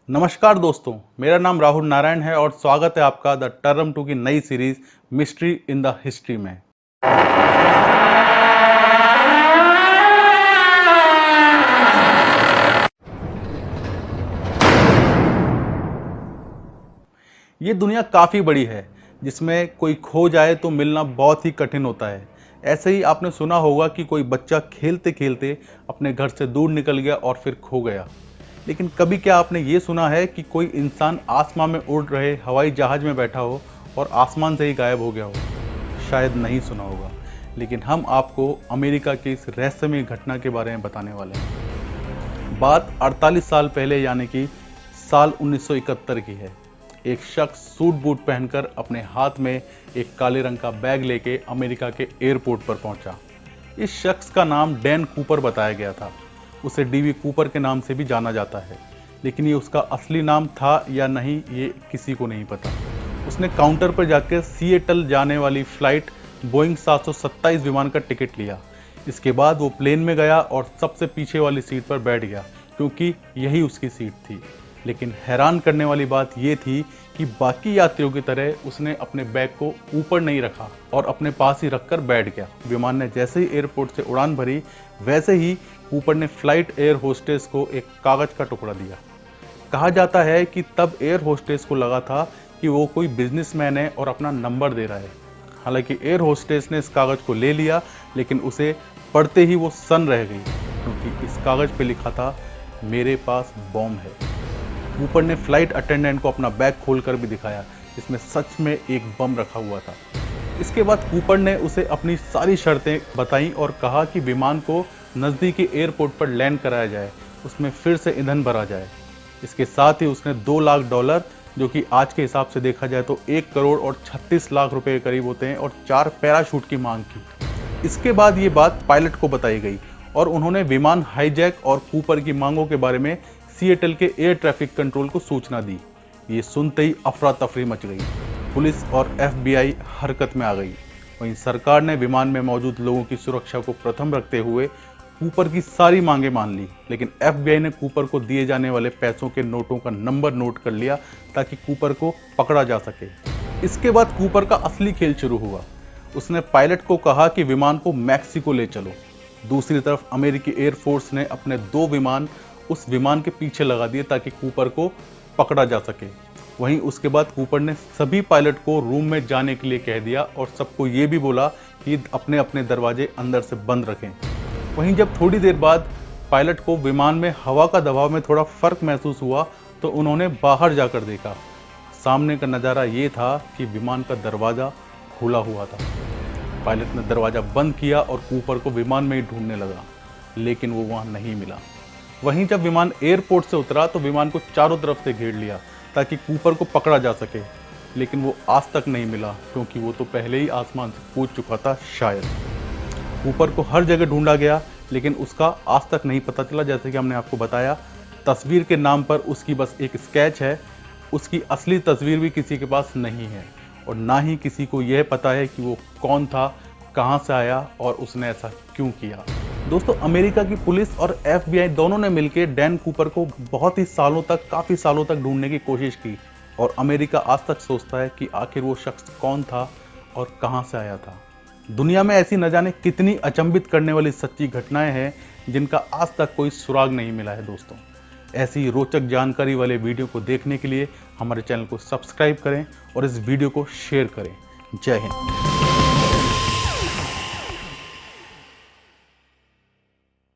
नमस्कार दोस्तों, मेरा नाम राहुल नारायण है और स्वागत है आपका द टर्म 2 की नई series mystery in the history में। ये दुनिया काफ़ी बड़ी है जिसमें कोई खो जाए तो मिलना बहुत ही कठिन होता है। ऐसे ही आपने सुना होगा कि कोई बच्चा खेलते खेलते अपने घर से दूर निकल गया और फिर खो गया। लेकिन कभी क्या आपने ये सुना है कि कोई इंसान आसमान में उड़ रहे हवाई जहाज में बैठा हो और आसमान से ही गायब हो गया हो? शायद नहीं सुना होगा। लेकिन हम आपको अमेरिका की इस रहस्यमय घटना के बारे में बताने वाले हैं। बात 48 साल पहले यानी कि साल 1971 की है। एक शख्स सूट बूट पहनकर अपने हाथ में एक काले रंग का बैग लेके अमेरिका के एयरपोर्ट पर पहुंचा। इस शख्स का नाम डैन कूपर बताया गया था। उसे डीवी कूपर के नाम से भी जाना जाता है, लेकिन ये उसका असली नाम था या नहीं ये किसी को नहीं पता। उसने काउंटर पर जाकर सिएटल जाने वाली फ्लाइट बोइंग 727 विमान का टिकट लिया। इसके बाद वो प्लेन में गया और सबसे पीछे वाली सीट पर बैठ गया, क्योंकि यही उसकी सीट थी। लेकिन हैरान करने वाली बात यह थी कि बाकी यात्रियों की तरह उसने अपने बैग को ऊपर नहीं रखा और अपने पास ही रखकर बैठ गया। विमान ने जैसे ही एयरपोर्ट से उड़ान भरी, वैसे ही कूपर ने फ्लाइट एयर होस्टेस को एक कागज का टुकड़ा दिया। कहा जाता है कि तब एयर होस्टेस को लगा था कि वो कोई बिजनेसमैन है और अपना नंबर दे रहा है। हालांकि एयर होस्टेस ने इस कागज को ले लिया, लेकिन उसे पढ़ते ही वो सन रह गई, क्योंकि इस कागज पे लिखा था, मेरे पास बॉम्ब है। कूपर ने फ्लाइट अटेंडेंट को अपना बैग खोलकर भी दिखाया, इसमें सच में एक बम रखा हुआ था। इसके बाद कूपर ने उसे अपनी सारी शर्तें बताई और कहा कि विमान को नज़दीकी एयरपोर्ट पर लैंड कराया जाए, उसमें फिर से ईंधन भरा जाए। इसके साथ ही उसने $2 लाख, जो कि आज के हिसाब से देखा जाए तो 1 करोड़ और 36 लाख रुपए के करीब होते हैं, और 4 पैराशूट की मांग की। इसके बाद ये बात पायलट को बताई गई और उन्होंने विमान हाईजैक और कूपर की मांगों के बारे में सिएटल के एयर ट्रैफिक कंट्रोल को सूचना दी। ये सुनते ही अफरा तफरी मच गई। पुलिस और FBI हरकत में आ गई। वहीं सरकार ने विमान में मौजूद लोगों की सुरक्षा को प्रथम रखते हुए कूपर की सारी मांगें मान ली, लेकिन FBI ने कूपर को दिए जाने वाले पैसों के नोटों का नंबर नोट कर लिया ताकि कूपर को पकड़ा जा सके। इसके बाद कूपर का असली खेल शुरू हुआ। उसने पायलट को कहा कि विमान को मैक्सिको ले चलो। दूसरी तरफ अमेरिकी एयरफोर्स ने अपने 2 विमान उस विमान के पीछे लगा दिए ताकि कूपर को पकड़ा जा सके। वहीं उसके बाद कूपर ने सभी पायलट को रूम में जाने के लिए कह दिया और सबको ये भी बोला कि अपने अपने दरवाजे अंदर से बंद रखें। वहीं जब थोड़ी देर बाद पायलट को विमान में हवा का दबाव में थोड़ा फर्क महसूस हुआ तो उन्होंने बाहर जाकर देखा। सामने का नज़ारा ये था कि विमान का दरवाज़ा खुला हुआ था। पायलट ने दरवाज़ा बंद किया और कूपर को विमान में ही ढूंढने लगा, लेकिन वो वहाँ नहीं मिला। वहीं जब विमान एयरपोर्ट से उतरा तो विमान को चारों तरफ से घेर लिया ताकि कूपर को पकड़ा जा सके, लेकिन वो आज तक नहीं मिला, क्योंकि वो तो पहले ही आसमान से कूद चुका था। शायद कूपर को हर जगह ढूंढा गया, लेकिन उसका आज तक नहीं पता चला। जैसे कि हमने आपको बताया, तस्वीर के नाम पर उसकी बस एक स्केच है, उसकी असली तस्वीर भी किसी के पास नहीं है, और ना ही किसी को यह पता है कि वो कौन था, कहाँ से आया और उसने ऐसा क्यों किया। दोस्तों, अमेरिका की पुलिस और FBI दोनों ने मिलकर डैन कूपर को बहुत ही सालों तक, काफ़ी सालों तक ढूंढने की कोशिश की, और अमेरिका आज तक सोचता है कि आखिर वो शख्स कौन था और कहां से आया था। दुनिया में ऐसी न जाने कितनी अचंभित करने वाली सच्ची घटनाएं हैं जिनका आज तक कोई सुराग नहीं मिला है। दोस्तों, ऐसी रोचक जानकारी वाले वीडियो को देखने के लिए हमारे चैनल को सब्सक्राइब करें और इस वीडियो को शेयर करें। जय हिंद।